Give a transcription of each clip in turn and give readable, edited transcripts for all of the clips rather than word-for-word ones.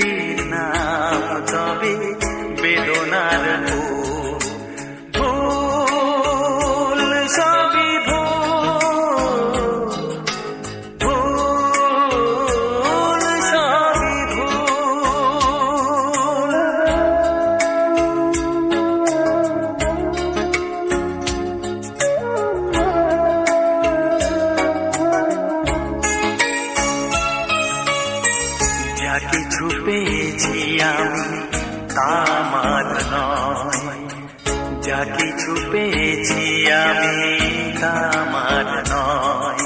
স্মৃতির নাম তবে বেদনার ভুল সবই ভুল সবই ভুল। যা কিছু পেয়েছি আমি তা আমার নয়, যা কিছু পেয়েছি আমি তা আমার নয়।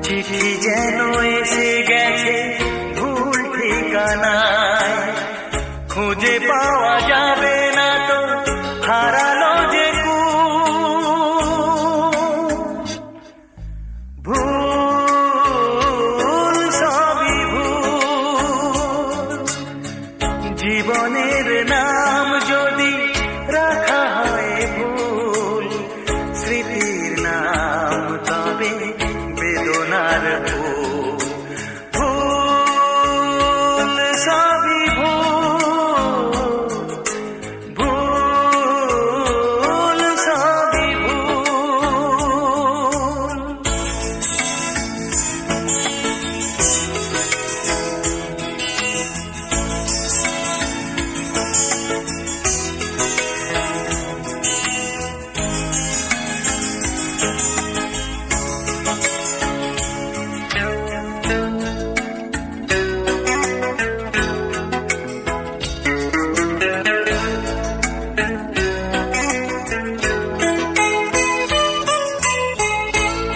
চিঠি যেন এসে গেছে ভুল ঠিকানায়, খুঁজে পাওয়া যাবে না তো হারালো যে ভুল সবই ভুল। জীবনের নাম যদি রাখা হয় ভুল, স্মৃতির নাম তবে বেদনার ভুল। ভুল সবই ভুল, ভুল সবই ভুল।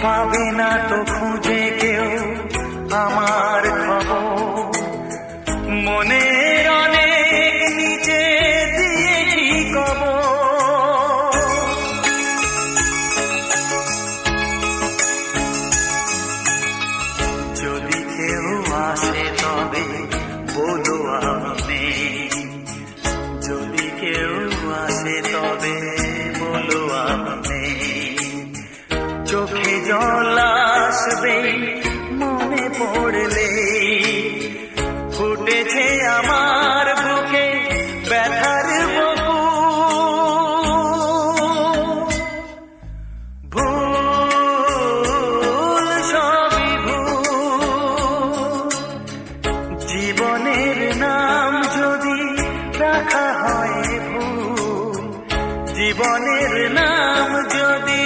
পাবে না তো খুঁজে কেউ আমার খবর, মনের অনেক নিচে দিয়েছি কবর। যদি কেউ আসে তবে বলো আমি নেই, যদি কেউ আসে তবে বলো আমি নেই। চোখে জল আসবে মনে পড়লে, ফুটেছে আমার বুকে ব্যথার বুকু। ভুল সবই ভুল। জীবনের নাম যদি রাখা হয় ভুল, জীবনের নাম যদি